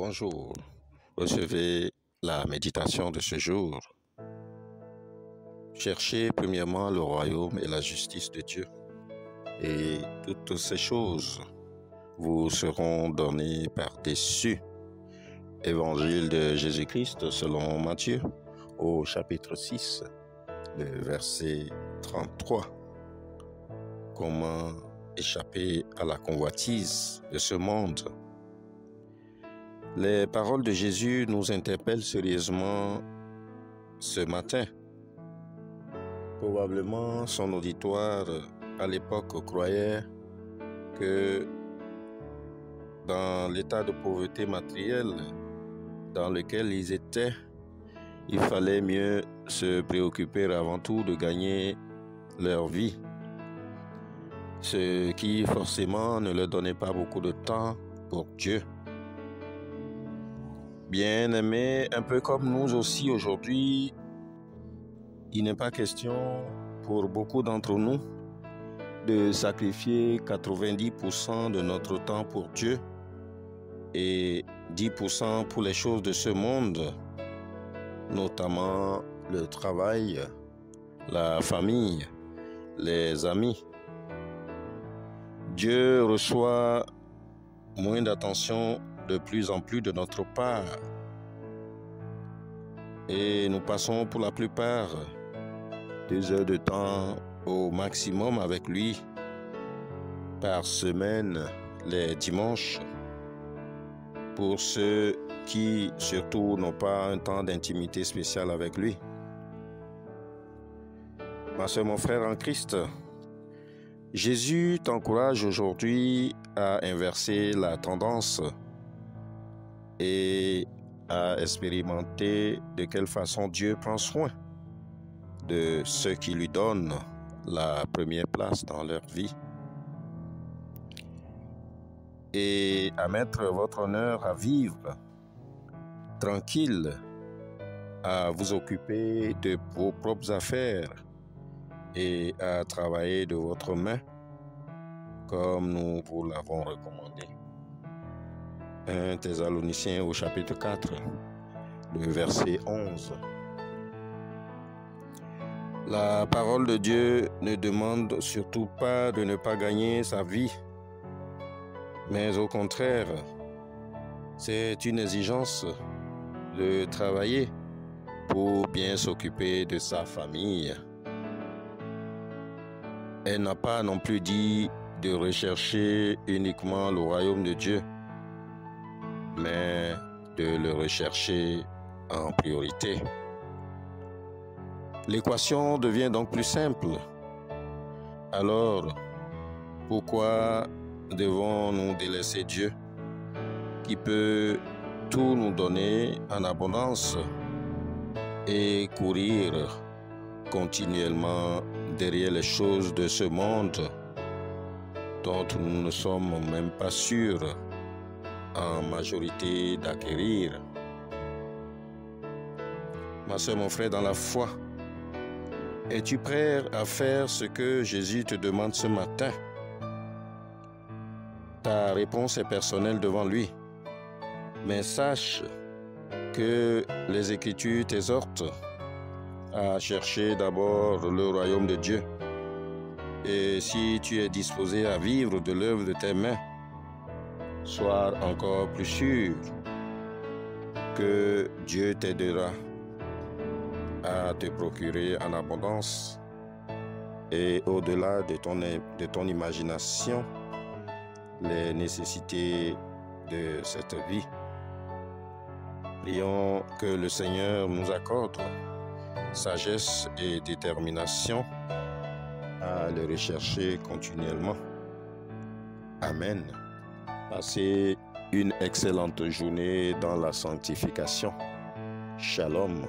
Bonjour, recevez la méditation de ce jour. Cherchez premièrement le royaume et la justice de Dieu, et toutes ces choses vous seront données par-dessus. Évangile de Jésus-Christ selon Matthieu, au chapitre 6, le verset 33. Comment échapper à la convoitise de ce monde? Les paroles de Jésus nous interpellent sérieusement ce matin. Probablement son auditoire à l'époque croyait que dans l'état de pauvreté matérielle dans lequel ils étaient, il fallait mieux se préoccuper avant tout de gagner leur vie, ce qui forcément ne leur donnait pas beaucoup de temps pour Dieu. Bien-aimés, un peu comme nous aussi aujourd'hui, il n'est pas question pour beaucoup d'entre nous de sacrifier 90% de notre temps pour Dieu et 10% pour les choses de ce monde, notamment le travail, la famille, les amis. Dieu reçoit moins d'attention de plus en plus de notre part. Et nous passons pour la plupart 2 heures de temps au maximum avec lui par semaine, les dimanches, pour ceux qui surtout n'ont pas un temps d'intimité spécial avec lui. Ma soeur, mon frère en Christ, Jésus t'encourage aujourd'hui à inverser la tendance et à expérimenter de quelle façon Dieu prend soin de ceux qui lui donnent la première place dans leur vie, et à mettre votre honneur à vivre tranquille, à vous occuper de vos propres affaires et à travailler de votre main comme nous vous l'avons recommandé. 1 Thessaloniciens au chapitre 4, le verset 11. La parole de Dieu ne demande surtout pas de ne pas gagner sa vie, mais au contraire, c'est une exigence de travailler pour bien s'occuper de sa famille. Elle n'a pas non plus dit de rechercher uniquement le royaume de Dieu, mais de le rechercher en priorité. L'équation devient donc plus simple. Alors, pourquoi devons-nous délaisser Dieu, qui peut tout nous donner en abondance, et courir continuellement derrière les choses de ce monde dont nous ne sommes même pas sûrs en majorité d'acquérir? Ma soeur, mon frère dans la foi, es-tu prêt à faire ce que Jésus te demande ce matin? Ta réponse est personnelle devant lui, mais sache que les Écritures t'exhortent à chercher d'abord le royaume de Dieu. Et si tu es disposé à vivre de l'œuvre de tes mains, sois encore plus sûr que Dieu t'aidera à te procurer en abondance et au-delà de ton imagination les nécessités de cette vie. Prions que le Seigneur nous accorde sagesse et détermination à le rechercher continuellement. Amen. Passez une excellente journée dans la sanctification. Shalom.